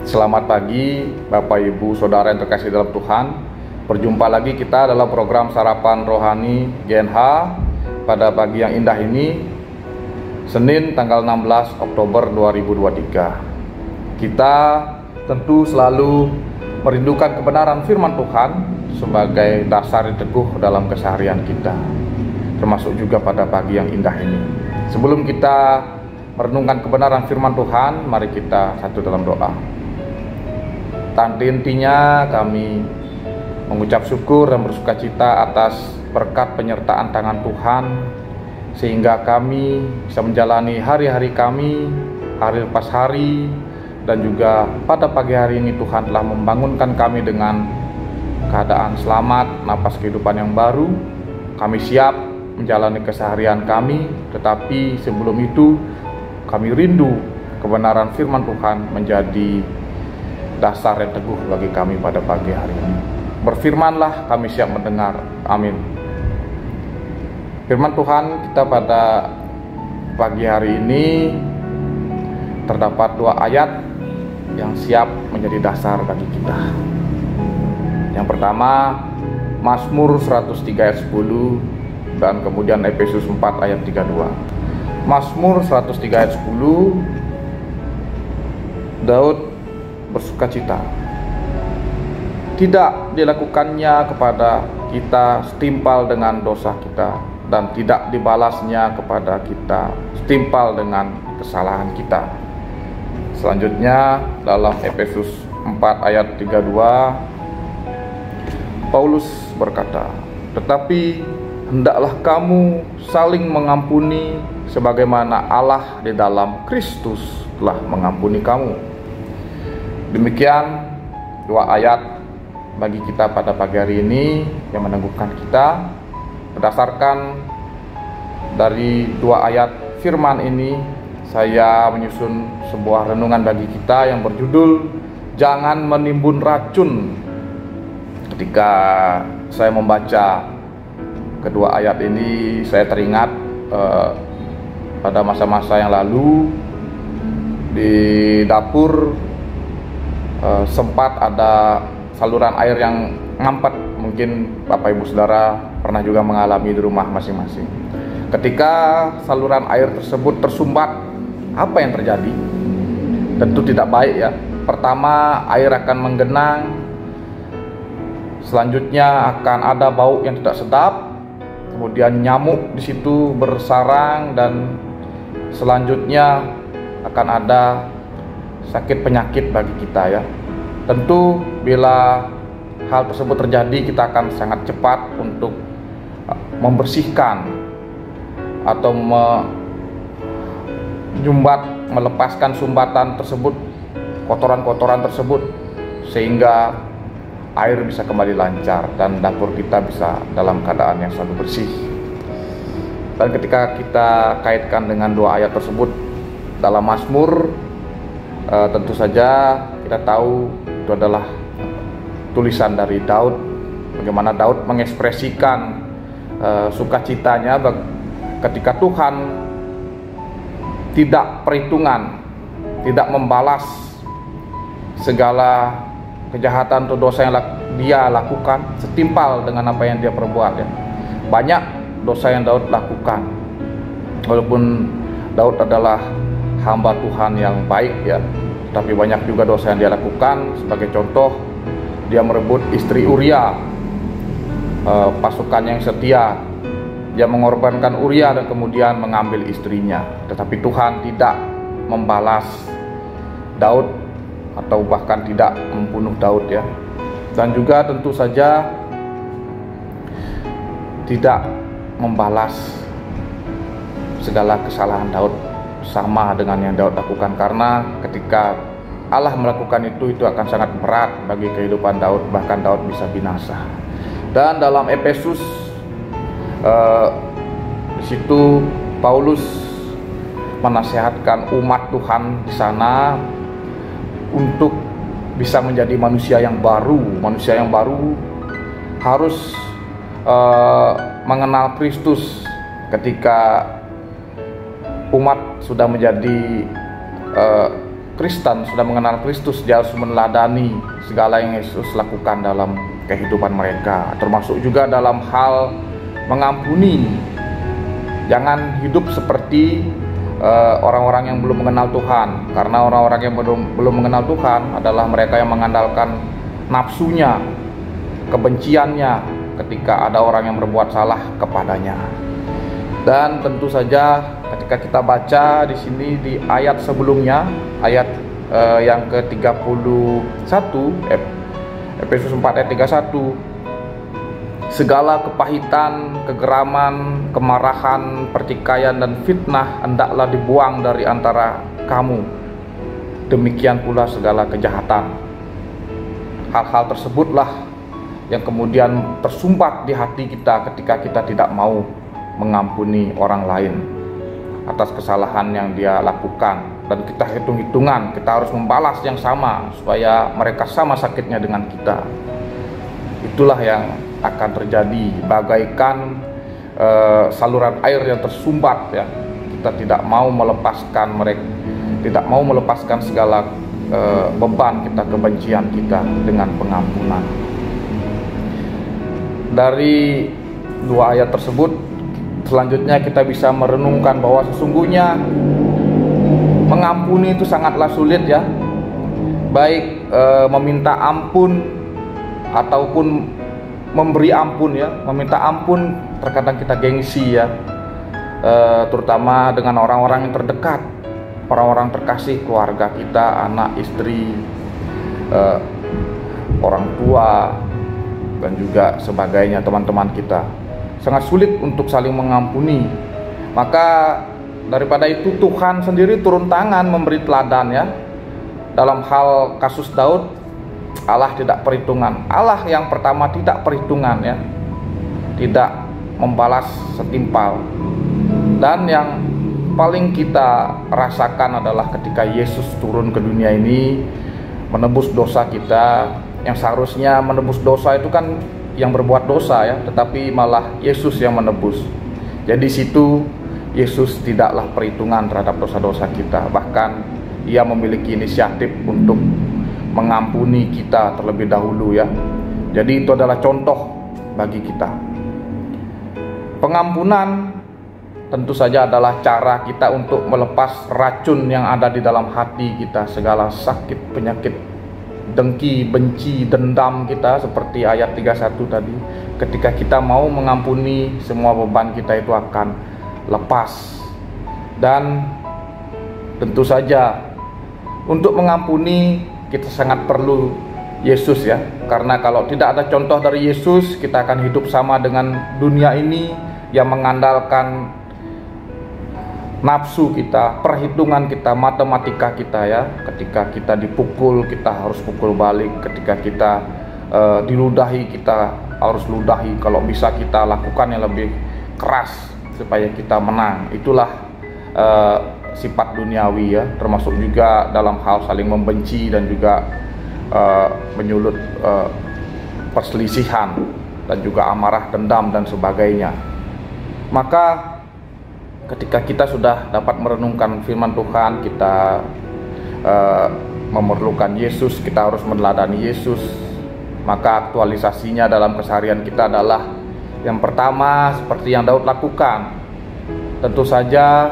Selamat pagi Bapak Ibu Saudara yang terkasih dalam Tuhan. Berjumpa lagi kita dalam program Sarapan Rohani GNH pada pagi yang indah ini, Senin tanggal 16 Oktober 2023. Kita tentu selalu merindukan kebenaran firman Tuhan sebagai dasar yang teguh dalam keseharian kita, termasuk juga pada pagi yang indah ini. Sebelum kita merenungkan kebenaran firman Tuhan, mari kita satu dalam doa. Intinya kami mengucap syukur dan bersukacita atas berkat penyertaan tangan Tuhan, sehingga kami bisa menjalani hari-hari kami, hari lepas hari, dan juga pada pagi hari ini Tuhan telah membangunkan kami dengan keadaan selamat, napas kehidupan yang baru. Kami siap menjalani keseharian kami, tetapi sebelum itu kami rindu kebenaran firman Tuhan menjadi dasar yang teguh bagi kami pada pagi hari ini. Berfirmanlah, kami siap mendengar. Amin. Firman Tuhan kita pada pagi hari ini terdapat dua ayat yang siap menjadi dasar bagi kita. Yang pertama, Mazmur 103 ayat 10 dan kemudian Efesus 4 ayat 32. Mazmur 103 ayat 10, Daud bersukacita. Tidak dilakukannya kepada kita setimpal dengan dosa kita, dan tidak dibalasnya kepada kita setimpal dengan kesalahan kita. Selanjutnya dalam Efesus 4 ayat 32, Paulus berkata, "Tetapi hendaklah kamu saling mengampuni sebagaimana Allah di dalam Kristus telah mengampuni kamu." Demikian dua ayat bagi kita pada pagi hari ini yang meneguhkan kita. Berdasarkan dari dua ayat firman ini, saya menyusun sebuah renungan bagi kita yang berjudul "Jangan Menimbun Racun". Ketika saya membaca kedua ayat ini, saya teringat pada masa-masa yang lalu di dapur sempat ada saluran air yang ngampet. Mungkin Bapak Ibu Saudara pernah juga mengalami di rumah masing-masing. Ketika saluran air tersebut tersumbat, apa yang terjadi? Tentu tidak baik ya. Pertama, air akan menggenang. Selanjutnya akan ada bau yang tidak sedap. Kemudian nyamuk di situ bersarang, dan selanjutnya akan ada sakit penyakit bagi kita ya. Tentu bila hal tersebut terjadi, kita akan sangat cepat untuk membersihkan atau melepaskan sumbatan tersebut, kotoran-kotoran tersebut, sehingga air bisa kembali lancar dan dapur kita bisa dalam keadaan yang selalu bersih. Dan ketika kita kaitkan dengan dua ayat tersebut dalam Mazmur, tentu saja kita tahu itu adalah tulisan dari Daud. Bagaimana Daud mengekspresikan sukacitanya ketika Tuhan tidak perhitungan, tidak membalas segala kejahatan atau dosa yang dia lakukan setimpal dengan apa yang dia perbuat ya. Banyak dosa yang Daud lakukan, walaupun Daud adalah hamba Tuhan yang baik ya, tapi banyak juga dosa yang dia lakukan. Sebagai contoh, dia merebut istri Uria, pasukan yang setia. Dia mengorbankan Uria dan kemudian mengambil istrinya. Tetapi Tuhan tidak membalas Daud atau bahkan tidak membunuh Daud ya. Dan juga tentu saja tidak membalas segala kesalahan Daud sama dengan yang Daud lakukan, karena ketika Allah melakukan itu akan sangat berat bagi kehidupan Daud, bahkan Daud bisa binasa. Dan dalam Efesus di situ Paulus menasihatkan umat Tuhan di sana untuk bisa menjadi manusia yang baru. Manusia yang baru harus mengenal Kristus ketika umat sudah menjadi Kristen, sudah mengenal Kristus, dia harus meneladani segala yang Yesus lakukan dalam kehidupan mereka, termasuk juga dalam hal mengampuni. Jangan hidup seperti orang-orang yang belum mengenal Tuhan, karena orang-orang yang belum mengenal Tuhan adalah mereka yang mengandalkan nafsunya, kebenciannya ketika ada orang yang berbuat salah kepadanya. Dan tentu saja ketika kita baca di sini di ayat sebelumnya, ayat yang ke-31, Efesus 4 ayat 31, segala kepahitan, kegeraman, kemarahan, pertikaian, dan fitnah hendaklah dibuang dari antara kamu. Demikian pula segala kejahatan. Hal-hal tersebutlah yang kemudian tersumbat di hati kita ketika kita tidak mau mengampuni orang lain atas kesalahan yang dia lakukan. Dan kita hitung-hitungan, kita harus membalas yang sama supaya mereka sama sakitnya dengan kita. Itulah yang akan terjadi, bagaikan saluran air yang tersumbat ya. Kita tidak mau melepaskan mereka, tidak mau melepaskan segala beban kita, kebencian kita dengan pengampunan. Dari dua ayat tersebut, selanjutnya kita bisa merenungkan bahwa sesungguhnya mengampuni itu sangatlah sulit ya. Baik meminta ampun ataupun memberi ampun ya. Meminta ampun terkadang kita gengsi ya, terutama dengan orang-orang yang terdekat, orang-orang terkasih, keluarga kita, anak, istri, orang tua, dan juga sebagainya, teman-teman kita. Sangat sulit untuk saling mengampuni. Maka daripada itu Tuhan sendiri turun tangan memberi teladan ya. Dalam hal kasus Daud, Allah tidak perhitungan. Allah yang pertama tidak perhitungan ya, tidak membalas setimpal. Dan yang paling kita rasakan adalah ketika Yesus turun ke dunia ini menebus dosa kita. Yang seharusnya menebus dosa itu kan yang berbuat dosa ya, tetapi malah Yesus yang menebus. Jadi situ Yesus tidaklah perhitungan terhadap dosa-dosa kita. Bahkan Ia memiliki inisiatif untuk mengampuni kita terlebih dahulu ya. Jadi itu adalah contoh bagi kita. Pengampunan tentu saja adalah cara kita untuk melepas racun yang ada di dalam hati kita, segala sakit, penyakit, dengki, benci, dendam kita, seperti ayat 31 tadi. Ketika kita mau mengampuni, semua beban kita itu akan lepas. Dan tentu saja untuk mengampuni kita sangat perlu Yesus ya. Karena kalau tidak ada contoh dari Yesus, kita akan hidup sama dengan dunia ini yang mengandalkan nafsu kita, perhitungan kita, matematika kita ya. Ketika kita dipukul, kita harus pukul balik. Ketika kita diludahi, kita harus ludahi. Kalau bisa kita lakukan yang lebih keras supaya kita menang. Itulah sifat duniawi ya, termasuk juga dalam hal saling membenci dan juga menyulut perselisihan dan juga amarah, dendam dan sebagainya. Maka ketika kita sudah dapat merenungkan firman Tuhan, kita memerlukan Yesus, kita harus meneladani Yesus. Maka aktualisasinya dalam keseharian kita adalah yang pertama seperti yang Daud lakukan. Tentu saja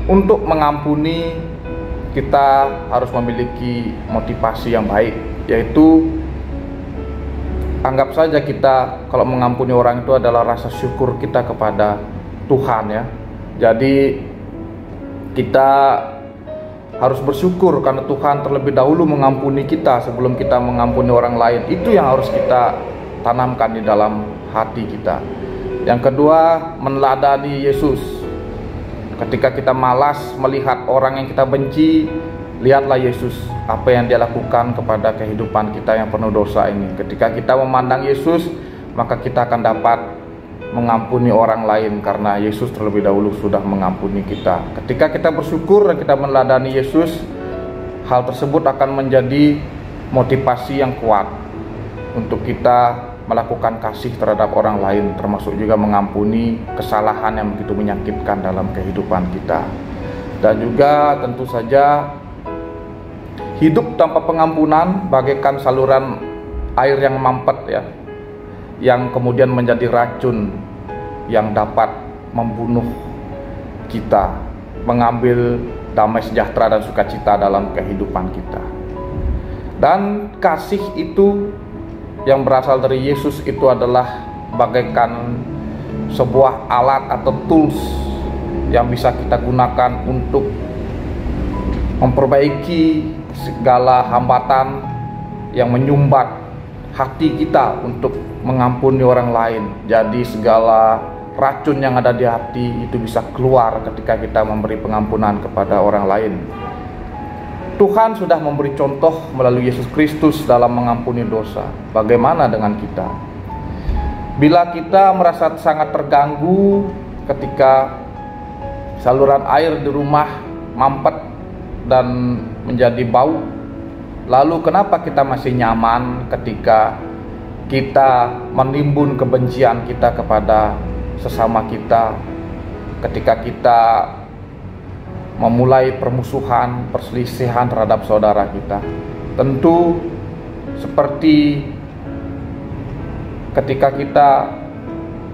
untuk mengampuni kita harus memiliki motivasi yang baik, yaitu anggap saja kita kalau mengampuni orang itu adalah rasa syukur kita kepada Tuhan ya. Jadi kita harus bersyukur karena Tuhan terlebih dahulu mengampuni kita sebelum kita mengampuni orang lain. Itu yang harus kita tanamkan di dalam hati kita. Yang kedua, meneladani Yesus. Ketika kita malas melihat orang yang kita benci, lihatlah Yesus, apa yang Dia lakukan kepada kehidupan kita yang penuh dosa ini. Ketika kita memandang Yesus, maka kita akan dapat mengampuni orang lain karena Yesus terlebih dahulu sudah mengampuni kita. Ketika kita bersyukur dan kita meneladani Yesus, hal tersebut akan menjadi motivasi yang kuat untuk kita melakukan kasih terhadap orang lain, termasuk juga mengampuni kesalahan yang begitu menyakitkan dalam kehidupan kita. Dan juga tentu saja hidup tanpa pengampunan bagaikan saluran air yang mampet ya, yang kemudian menjadi racun yang dapat membunuh kita, mengambil damai sejahtera dan sukacita dalam kehidupan kita. Dan kasih itu yang berasal dari Yesus itu adalah bagaikan sebuah alat atau tools yang bisa kita gunakan untuk memperbaiki segala hambatan yang menyumbat hati kita untuk mengampuni orang lain. Jadi segala racun yang ada di hati itu bisa keluar ketika kita memberi pengampunan kepada orang lain. Tuhan sudah memberi contoh melalui Yesus Kristus dalam mengampuni dosa. Bagaimana dengan kita? Bila kita merasa sangat terganggu ketika saluran air di rumah mampet dan menjadi bau, lalu kenapa kita masih nyaman ketika kita menimbun kebencian kita kepada sesama kita, ketika kita memulai permusuhan, perselisihan terhadap saudara kita? Tentu seperti ketika kita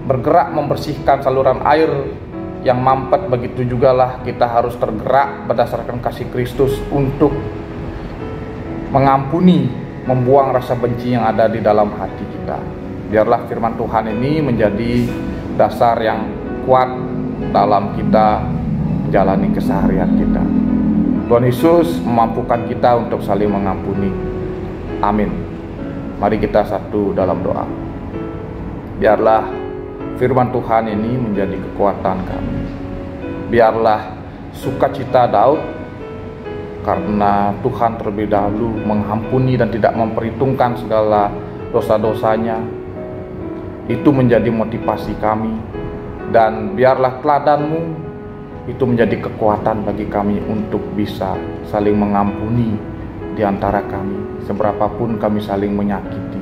bergerak membersihkan saluran air yang mampet, begitu jugalah kita harus tergerak berdasarkan kasih Kristus untuk mengampuni, membuang rasa benci yang ada di dalam hati kita. Biarlah firman Tuhan ini menjadi dasar yang kuat dalam kita menjalani keseharian kita. Tuhan Yesus memampukan kita untuk saling mengampuni. Amin. Mari kita satu dalam doa. Biarlah firman Tuhan ini menjadi kekuatan kami. Biarlah sukacita Daud karena Tuhan terlebih dahulu mengampuni dan tidak memperhitungkan segala dosa-dosanya, itu menjadi motivasi kami. Dan biarlah teladan-Mu itu menjadi kekuatan bagi kami untuk bisa saling mengampuni di antara kami, seberapapun kami saling menyakiti.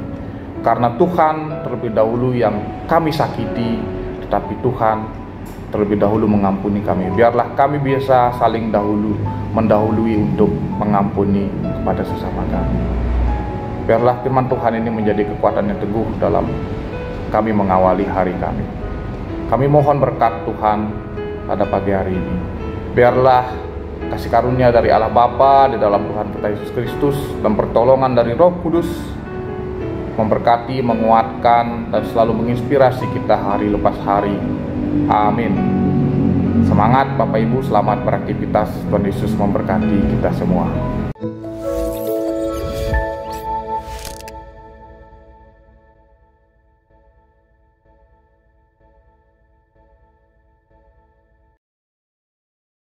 Karena Tuhan terlebih dahulu yang kami sakiti, tetapi Tuhan terlebih dahulu mengampuni kami. Biarlah kami bisa saling mendahului untuk mengampuni kepada sesama kami. Biarlah firman Tuhan ini menjadi kekuatan yang teguh dalam kami mengawali hari kami. Kami mohon berkat Tuhan pada pagi hari ini. Biarlah kasih karunia dari Allah Bapa di dalam Tuhan kita Yesus Kristus dan pertolongan dari Roh Kudus memberkati, menguatkan, dan selalu menginspirasi kita hari lepas hari. Amin. Semangat Bapak Ibu, selamat beraktivitas. Tuhan Yesus memberkati kita semua.